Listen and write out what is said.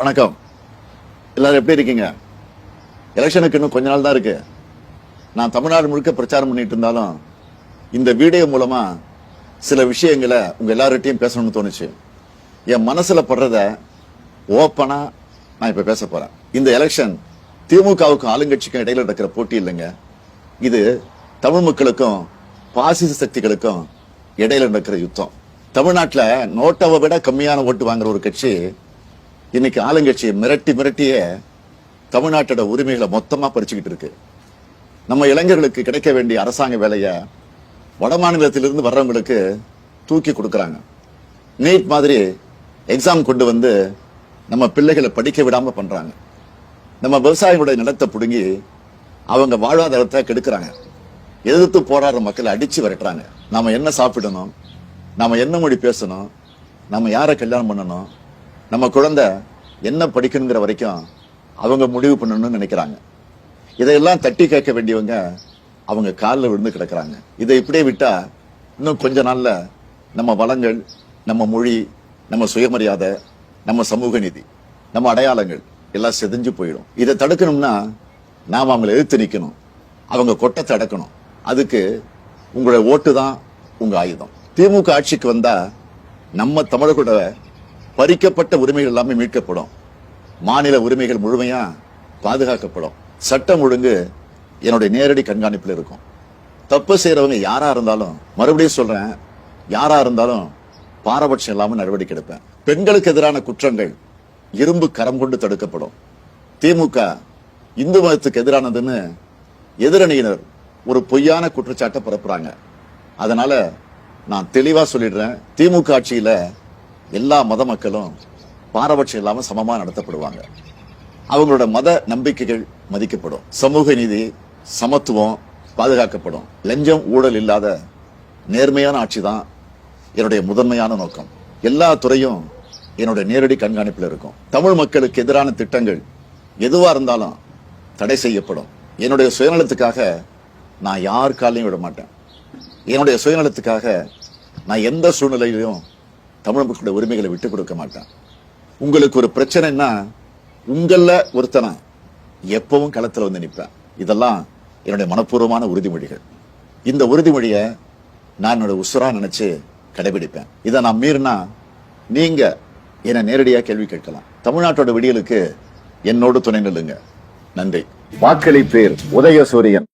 வணக்கம். எல்லாரும் எப்படி இருக்கீங்க? எலெக்ஷனுக்கு இன்னும் கொஞ்ச நாள் தான் இருக்கு. நான் தமிழ்நாடு முழுக்க பிரச்சாரம் பண்ணிட்டு இருந்தாலும் இந்த வீடியோ மூலமா சில விஷயங்களை உங்க எல்லார்கிட்டையும் பேசணும்னு தோணுச்சு. என் மனசுல படுறத ஓப்பனா நான் இப்ப பேச போறேன். இந்த எலெக்ஷன் திமுகவுக்கும் ஆளுங்கட்சிக்கும் இடையில நடக்கிற போட்டி இல்லைங்க. இது தமிழ் மக்களுக்கும் பாசிச சக்திகளுக்கும் இடையில நடக்கிற யுத்தம். தமிழ்நாட்டில் நோட்டாவை விட கம்மியான ஓட்டு வாங்குற ஒரு கட்சி இன்னைக்கு ஆளுங்கட்சியை மிரட்டியே தமிழ்நாட்டோட உரிமைகளை மொத்தமா பறிச்சுக்கிட்டு இருக்கு. நம்ம இளைஞர்களுக்கு கிடைக்க வேண்டிய அரசாங்க வேலையை வட மாநிலத்திலிருந்து வர்றவங்களுக்கு தூக்கி கொடுக்கறாங்க. நீட் மாதிரி எக்ஸாம் கொண்டு வந்து நம்ம பிள்ளைகளை படிக்க விடாம பண்றாங்க. நம்ம விவசாயிகளுடைய நிலத்தை புடுங்கி அவங்க வாழ்வாதாரத்தை கெடுக்கிறாங்க. எதிர்த்து போராடுற மக்களை அடிச்சு விரட்டுறாங்க. நாம என்ன சாப்பிடணும், நாம என்ன மொழி பேசணும், நம்ம யாரை கல்யாணம் பண்ணணும், நம்ம குழந்தை என்ன படிக்கணுங்கிற வரைக்கும் அவங்க முடிவு பண்ணணும்னு நினைக்கிறாங்க. இதையெல்லாம் தட்டி கேட்க வேண்டியவங்க அவங்க காலில் விழுந்து கிடக்குறாங்க. இதை இப்படியே விட்டா இன்னும் கொஞ்ச நாள்ல நம்ம வளங்கள், நம்ம மொழி, நம்ம சுயமரியாதை, நம்ம சமூக நீதி, நம்ம அடையாளங்கள் எல்லாம் செதிஞ்சு போயிடும். இதை தடுக்கணும்னா நாம அவங்களை எதிர்த்து நிக்கணும், அவங்க கொட்டத்தை அடக்கணும். அதுக்கு உங்களுடைய ஓட்டு தான் உங்க ஆயுதம். திமுக ஆட்சிக்கு வந்தா நம்ம தமிழர்களோட பறிக்கப்பட்ட உரிமைகள் எல்லாமே மீட்கப்படும். மாநில உரிமைகள் முழுமையா பாதுகாக்கப்படும். சட்டம் ஒழுங்கு என்னுடைய நேரடி கண்காணிப்பில் இருக்கும். தப்பு செய்யறவங்க யாரா இருந்தாலும், மறுபடியும் சொல்றேன், யாரா இருந்தாலும் பாரபட்சம் இல்லாம நடவடிக்கை எடுப்பேன். பெண்களுக்கு எதிரான குற்றங்கள் இரும்பு கரம் கொண்டு தடுக்கப்படும். திமுக இந்து மதத்துக்கு எதிரானதுன்னு எதிரணியினர் ஒரு பொய்யான குற்றச்சாட்டை பரப்புறாங்க. அதனால நான் தெளிவா சொல்லிடுறேன், திமுக ஆட்சியில எல்லா மத மக்களும் பாரபட்சம் இல்லாம சமமா நடத்தப்படுவாங்க. அவங்களோட மத நம்பிக்கைகள் மதிக்கப்படும். சமூக நீதி, சமத்துவம் பாதுகாக்கப்படும். லஞ்சம், ஊழல் இல்லாத நேர்மையான ஆட்சி தான் என்னுடைய முதன்மையான நோக்கம். எல்லா துறையும் என்னுடைய நேரடி கண்காணிப்பில் இருக்கும். தமிழ் மக்களுக்கு எதிரான திட்டங்கள் எதுவா இருந்தாலும் தடை செய்யப்படும். என்னுடைய சுயநலத்துக்காக நான் யார் காலையும் விட மாட்டேன். என்னுடைய சுயநலத்துக்காக நான் எந்த சூழ்நிலையிலும் தமிழ் மக்களுடைய உரிமைகளை விட்டுக் கொடுக்க மாட்டேன். உங்களுக்கு ஒரு பிரச்சனைன்னா உங்கள ஒருத்தனை எப்பவும் களத்துல வந்து நிற்பேன். இதெல்லாம் என்னுடைய மனப்பூர்வமான உறுதிமொழிகள். இந்த உறுதிமொழியை நான் என்னோட உசுரா நினைச்சு கடைபிடிப்பேன். இதை நான் மீறினா நீங்க என்னை நேரடியா கேள்வி கேட்கலாம். தமிழ்நாட்டோட விடியலுக்கு என்னோடு துணை நில்லுங்க. நன்றி. வாக்களிப்பேர் உதயசூரியன்.